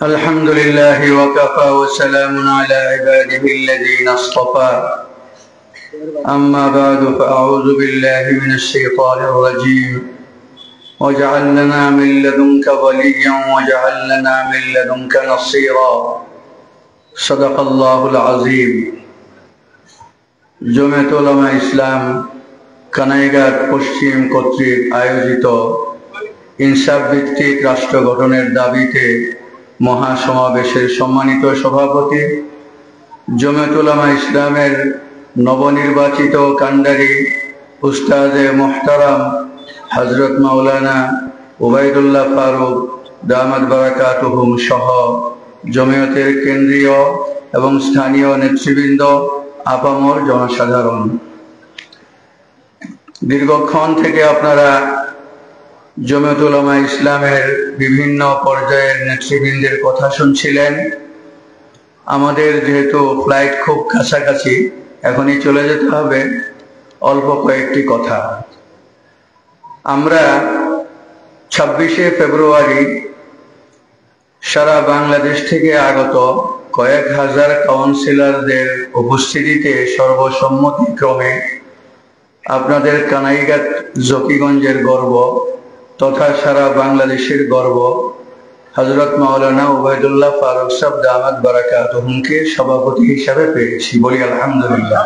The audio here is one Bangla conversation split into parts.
الحمد لله وكفى وسلام على عباده الذين اصطفى أما بعد فأعوذ بالله من الشيطان الرجيم واجعل لنا من لدنك وليا واجعل لنا من لدنك نصيرا صدق الله العظيم জমিয়ত উলামা ইসলাম কানাইঘাট পশ্চিম কর্তৃক আয়োজিত ইনসাফ ভিত্তিক রাষ্ট্র গঠনের দাবিতে মহাসমাবেশের সম্মানিত সভাপতি, জমিয়ত উলামা ইসলামের নবনির্বাচিত কান্ডারি উস্তাদে মুহতারাম হযরত মাওলানা উবাইদুল্লাহ ফারুক দামাত বারাকাতুহুম সহ জমিয়তের কেন্দ্রীয় এবং স্থানীয় নেতৃবৃন্দ, আপামর জনসাধারণ, দীর্ঘক্ষণ থেকে আপনারা জমিয়ত উলামা ইসলামের বিভিন্ন পর্যায়ের নেতৃবৃন্দের কথা শুনছিলেন। আমাদের যেহেতু ফ্লাইট খুব কাছাকাছি, এখনই চলে যেতে হবে, অল্প কয়েকটি কথা। আমরা 26শে ফেব্রুয়ারি সারা বাংলাদেশ থেকে আগত কয়েক হাজার কাউন্সিলরদের উপস্থিতিতে সর্বসম্মতিক্রমে আপনাদের কানাইঘাট জকিগঞ্জের গর্ব তথা সারা বাংলাদেশের গর্ব হযরত মাওলানা উবাইদুল্লাহ ফারুক সাহেব দামাত বারাকাতুহুমকে সভাপতি হিসাবে পেয়েছি। বলি আলহামদুলিল্লাহ।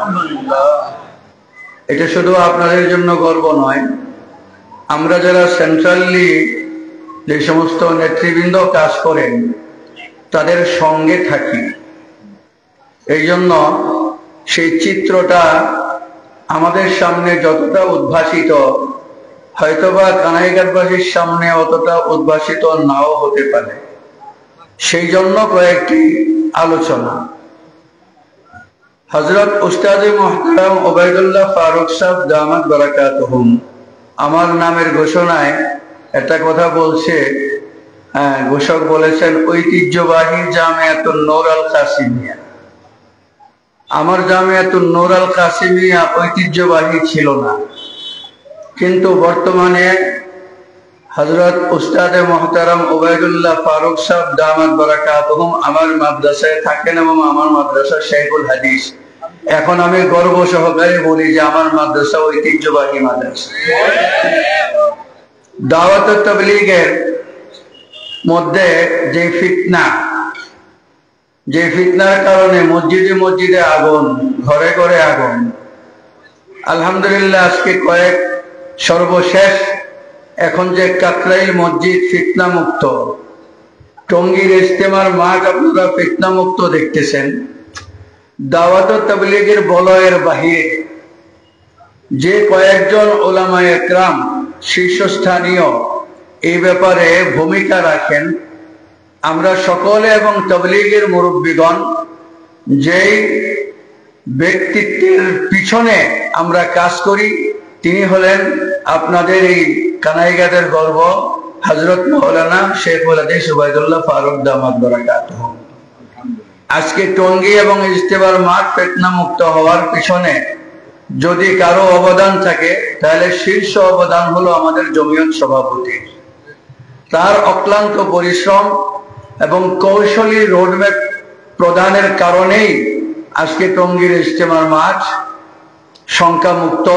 এটা শুধু আপনাদের জন্য গর্ব নয়, আমরা যারা সেন্ট্রালি যে সমস্ত নেতৃবৃন্দ কাজ করেন তাদের সঙ্গে থাকি, এই জন্য সেই চিত্রটা আমাদের সামনে যতটা উদ্ভাসিত, হয়তোবা কানাইঘাটবাসীর সামনে অতটা উদ্ভাসিত নাও হতে পারে। সেই জন্য কয়েকটি আলোচনা। হযরত উস্তাদে মুহতারাম উবাইদুল্লাহ ফারুক সাহেব দামাত বারাকাতুহুম আমার নামের ঘোষণায় একটা কথা বলছে, ঘোষক বলেছেন ঐতিহ্যবাহী জামিয়াতুন নূর আল কাসিমিয়া। আমার জামিয়াতুন নূর আল কাসিমিয়া ঐতিহ্যবাহী ছিল না, কিন্তু বর্তমানে হযরত উস্তাদে মুহতারাম উবাইদুল্লাহ ফারুক সাহেব দামাত বারাকাতুহুম আমার মাদ্রাসায় থাকেন এবং আমার মাদ্রাসা শেখুল হাদিস। এখন আমি গর্ব সহকারে বলি যে আমার মাদ্রাসা ঐতিহ্যবাহী মাদ্রাসা। দাওয়াত ও তাবলীগের মধ্যে যে ফিতনার কারণে মসজিদে মসজিদে আগুন, ঘরে ঘরে আগুন, আলহামদুলিল্লাহ আজকে সর্বশেষ এখন যে কাকরাইল মসজিদ ফিতনা মুক্ত, টঙ্গীর ইজতেমার মাঠ আপনারা ফিতনা মুক্ত দেখতেছেন। দাওয়াত ও তাবলীগের বলয়ের বাহিরে যে কয়েকজন উলামায়ে একরাম শীর্ষস্থানীয় এই ব্যাপারে ভূমিকা রাখেন, আমরা সকলে এবং তাবলীগের মুরব্বীগণ যেই ব্যক্তিত্বের পিছনে আমরা কাজ করি তিনি হলেন আপনাদের এই কানাইঘাটের গর্ব হযরত মাওলানা শেখুল হাদিস উবাইদুল্লাহ ফারুক দামাত বারাকাতুহুম। আজকে টঙ্গী এবং ইজতেমার মাঠ ফিতনা মুক্ত হওয়ার পিছনে যদি কারো অবদান থাকে তাহলে শীর্ষ অবদান হলো আমাদের জমিয়ত সভাপতি। তার অক্লান্ত পরিশ্রম এবং কৌশলী রোডম্যাপ প্রদানের কারণেই আজকে টঙ্গীর ইজতেমার মাঠ শঙ্কা মুক্ত,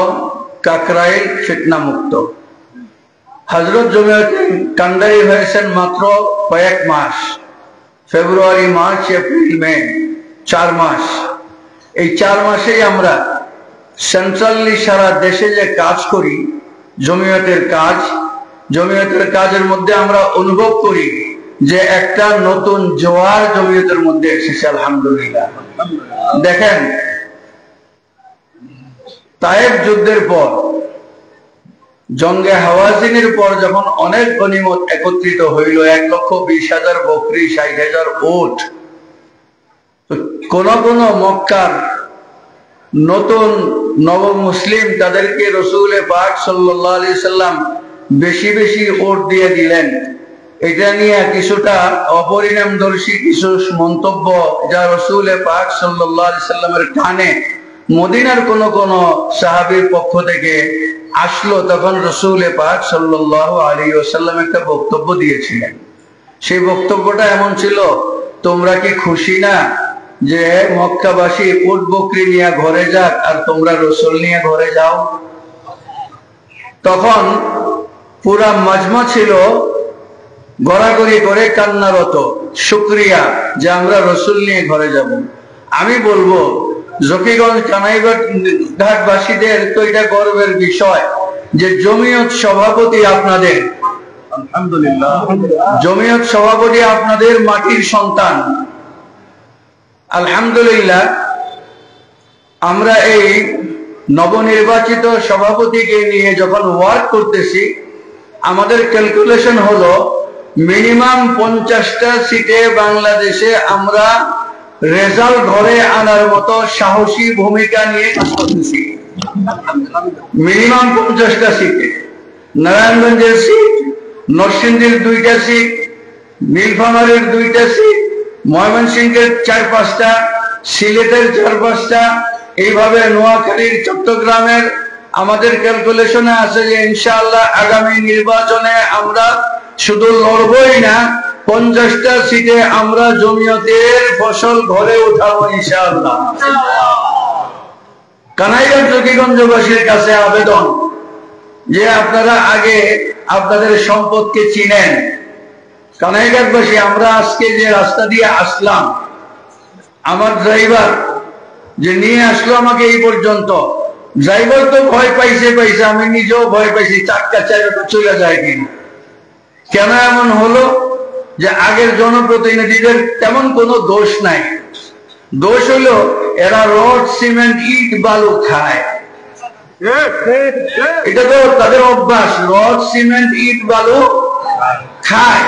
কাকরাইল ফিতনা মুক্ত। হযরত জমিয়ত কান্ডারি হয়েছেন মাত্র কয়েক মাস, ফেব্রুয়ারি, মার্চ, এপ্রিল, মে, 4 মাস। এই 4 মাসেই আমরা সেন্ট্রালি সারা দেশে যে কাজ করি, জমিয়তের কাজের মধ্যে আমরা অনুভব করি যে একটা নতুন জোয়ার জমিয়তের মধ্যে এসেছে। আলহামদুলিল্লাহ। দেখেন, তায়েফ যুদ্ধের পর, জঙ্গে হাওয়াজিনের পর যখন অনেক গনিমত একত্রিত হইল, 1,20,000 বকরি, 60,000 উট, কোন কোন মক্কার নতুন নব মুসলিম তাদেরকে রাসূল পাক সাল্লাল্লাহু আলাইহি সাল্লাম বেশি বেশি উট দিয়ে দিলেন। এটা নিয়ে কিছুটা অপরিণামদর্শী কিছু মন্তব্য যা রাসূল পাক সাল্লাল্লাহু আলাইহি সাল্লামের কানে মদিনার কোন কোন সাহাবীর পক্ষ থেকে আসলো, তখন রাসূল পাক সাল্লাল্লাহু আলাইহি ওয়াসাল্লাম একটা বক্তব্য দিয়েছিলেন। সেই বক্তব্যটা এমন ছিল, তোমরা কি খুশি না যে মক্কাবাসী উট বকরি নিয়ে ঘরে যাক আর তোমরা রসুল নিয়ে ঘরে যাও? তখন পুরা মাজমা ছিল গড়াগড়ি করে কান্নারত, শুকরিয়া যে আমরা রসুল নিয়ে ঘরে যাব। আমি বলবো জকিগঞ্জ কানাইঘাটবাসীদের তো এটা গর্বের বিষয় যে জমিয়ত সভাপতি আপনাদের, আলহামদুলিল্লাহ, জমিয়ত সভাপতি আপনাদের মাটির সন্তান। আলহামদুলিল্লাহ, আমরা এই নবনির্বাচিত সভাপতিকে নিয়ে যখন ওয়ার্ক করতেছি, আমাদের ক্যালকুলেশন হলো মিনিমাম 50টা সিটে বাংলাদেশে আমরা রেজাল্ট ঘরে আনার মতো সাহসী ভূমিকা নিয়ে কাজ করতেছি। মিনিমাম 50টা সিটে, নারায়ণগঞ্জের সিট, নরসিংদীর 2টা সিট, নীলফামারীর 2টা সিট, ময়মনসিংহের 4-5টা, সিলেটের 4-5টা, এইভাবে নোয়াখালীর, চট্টগ্রামের। আমাদের ক্যালকুলেশনে আছে যে ইনশাআল্লাহ আগামী নির্বাচনে আমরা শুধু লড়বই না, 50টা সিটে আমরা জমিয়তের ফসল ঘরে উঠাবো ইনশাআল্লাহ। কানাইঘাট জকিগঞ্জবাসীর কাছে আবেদন যে আপনারা আগে আপনাদের সম্পদকে চিনেন। কানাইঘাটবাসী, আমরা আজকে যে রাস্তা দিয়ে আসলাম, আমার ড্রাইভার যে নিয়ে আসলো আমাকে এই পর্যন্ত, ড্রাইভার তো ভয় পাইছে, আমি নিজেও ভয় পাইছি, চাক্কা চাইটা চলে যায় কিনা। কেন এমন হলো যে আগের জনপ্রতিনিধিদের তেমন কোনো দোষ নাই, দোষ হলো এরা রড, সিমেন্ট, ইট, বালু খায়। এটা তো তাদের অভ্যাস, রড, সিমেন্ট, ইট, বালু খায়।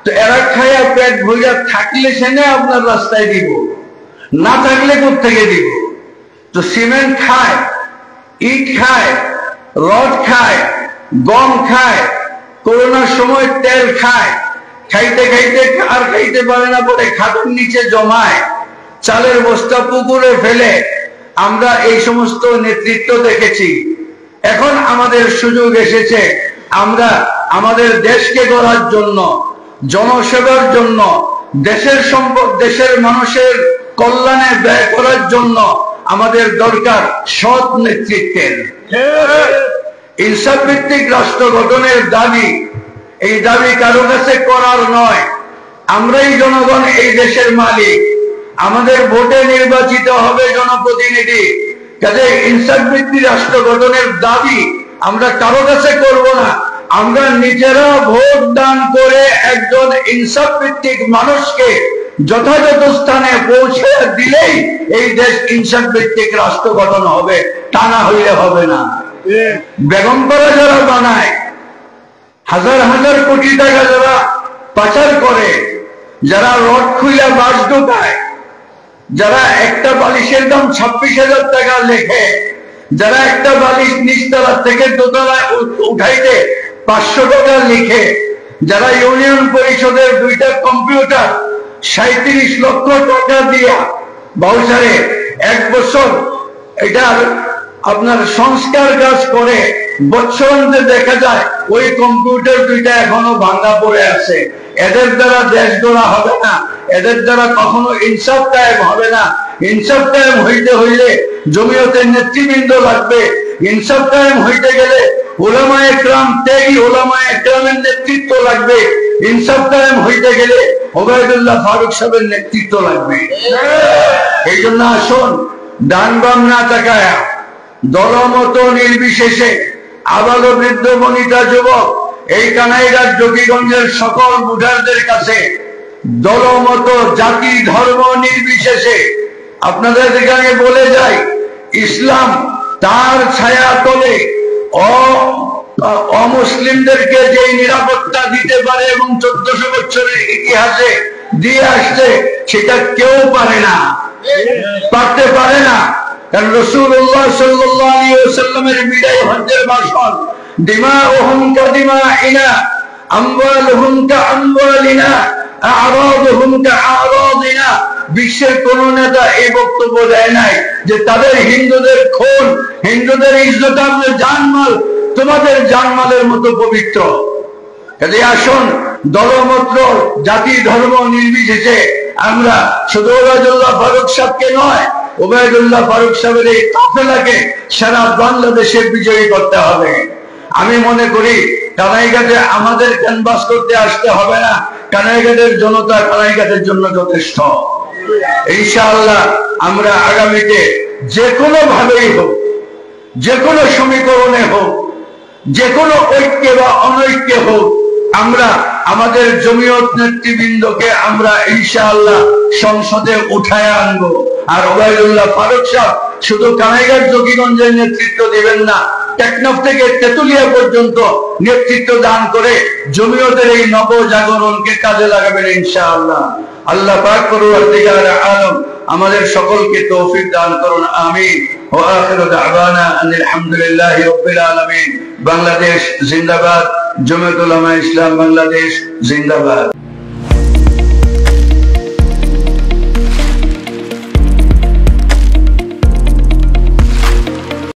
তো এরা খায় পেট ভরিয়া থাকলে সেনে আপনার রাস্তায় দিব, না থাকলে কোত্থেকে দিব? তো সিমেন্ট খায়, ইট খায়, রড খায়, গম খায়, করোনার সময় তেল খায়, খাইতে খাইতে আর খাইতে পারে না বলে খাটের নিচে জমায়, চালের বস্তা পুকুরে ফেলে। আমরা এই সমস্ত নেতৃত্ব দেখেছি। এখন আমাদের সুযোগ এসেছে, আমরা আমাদের দেশকে গড়ার জন্য, জনসেবার জন্য, দেশের সম্পদ দেশের মানুষের কল্যাণে ব্যয় করার জন্য আমাদের দরকার সৎ নেতৃত্বের। ইনসাফ ভিত্তিক রাষ্ট্র গঠনের দাবি, এই দাবি কারো কাছে করার নয়। আমরাই জনগণ এই দেশের মালিক, আমাদের ভোটে নির্বাচিত হবে জনপ্রতিনিধি। কাজে ইনসাফ ভিত্তিক রাষ্ট্র গঠনের দাবি আমরা কারো কাছে করব না, আমরা নিজেরা ভোট দান করে একজন ইনসাফ ভিত্তিক মানুষকে যথাযথ স্থানে পৌঁছে দিলেই এই দেশ ইনসাফ ভিত্তিক রাষ্ট্র গঠন হবে, তা না হইলে হবে না। বেগমপাড়া যারা বানায়, হাজার হাজার কোটি টাকা যারা পাচার করে, যারা রড খুইলা বাস ঢোকায়, যারা একটা বালিশের দাম 26,000 টাকা লেখে, যারা একটা বালিশ নিচতলা থেকে দোতলায় উঠাইতে 500 টাকা লিখে, যারা ইউনিয়ন পরিষদের 2টা কম্পিউটার 37 লক্ষ টাকা দিয়া বাউচারে 1 বছর এটার আপনার সংস্কার কাজ করে, বছরান্তে দেখা যায় ওই কম্পিউটার 2টা এখনো ভাঙা পড়ে আছে। এদের দ্বারা দেশ গড়া হবে না, এদের দ্বারা কখনো ইনসাফ কায়েম হবে না। ইনসাফ কায়েম হইতে হইলে জমিয়তের নেতৃবৃন্দ লাগবে। ইনসাফ কায়েম হইতে গেলে উলামায়ে কেরাম, ত্যাগী উলামায়ে কেরামের নেতৃত্ব লাগবে। ইনসাফ কায়েম হইতে গেলে ওবায়দুল্লাহ ফারুক সাহেবের নেতৃত্ব লাগবে। এই জন্য আসুন, ডান বাম না তাকায়া, দলমত নির্বিশেষে, আবাল বৃদ্ধ বনিতা যুবক, এই কানাইঘাট জকিগঞ্জের সকল ভোটারদের কাছে দলমত, জাতি, ধর্ম নির্বিশেষে আপনাদের এখানে বলে যাই, ইসলাম তার ছায়া তলে অমুসলিমদেরকে যে নিরাপত্তা দিতে পারে এবং 1400 বছরের ইতিহাসে দিয়ে আসছে, সেটা কেউ পারে না, পারতে পারে না। কারণ রাসূলুল্লাহ সাল্লাল্লাহু আলাইহি ওয়াসাল্লামের বিদায় হজ্জের ভাষণ, দিমাউহুম কাদিমাইনা, আমওয়ালুহুম কাআমওয়ালিনা, আ'রাদুহুম কাআরাদিনা। বিশ্বের কোন নেতা এই বক্তব্য দেয় নাই যে তাদের হিন্দুদের খুন, হিন্দুদের ইজ্জত, জানমাল তোমাদের জানমালের মতো পবিত্র। কাজে আসুন, দলমত জাতি ধর্ম নির্বিশেষে আমরা শুধু ওবায়দুল্লাহ ফারুক সাহেবকে নয়, ওবায়দুল্লাহ ফারুক সাহেবের এই কাফেলাকে সারা বাংলাদেশে বিজয়ী করতে হবে। আমি মনে করি কানাইঘাটে আমাদের ক্যানভাস করতে আসতে হবে না, কানাইঘাটের জনতা কানাইঘাটের জন্য যথেষ্ট। ইনশাআল্লাহ আমরা আগামীতে যে কোনো ভাবেই হোক, যে কোনো সমীকরণে হোক, যে কোনো ঐক্যে বা অনৈক্যে হোক, আমরা আমাদের জমিয়ত নেতৃবৃন্দকে আমরা ইনশাআল্লাহ সংসদে উঠায় আনবো। আর ওবায়দুল্লাহ ফারুক সাহেব শুধু কানাইঘাট জকিগঞ্জের নেতৃত্ব দিবেন না, টেকনাফ থেকে তেতুলিয়া পর্যন্ত নেতৃত্ব দান করে জমিয়তের এই নবজাগরণকে কাজে লাগাবেন ইনশাআল্লাহ। আল্লাহ পাক পরওয়ারদিগার আলম আমাদের সকলকে তৌফিক দান করুন, আমিন। ওয়া আখিরু দাওয়ানা আনিল হামদুলিল্লাহি রাব্বিল আলামিন। বাংলাদেশ জিন্দাবাদ, জমিয়তুল উলামা ইসলাম বাংলাদেশ জিন্দাবাদ।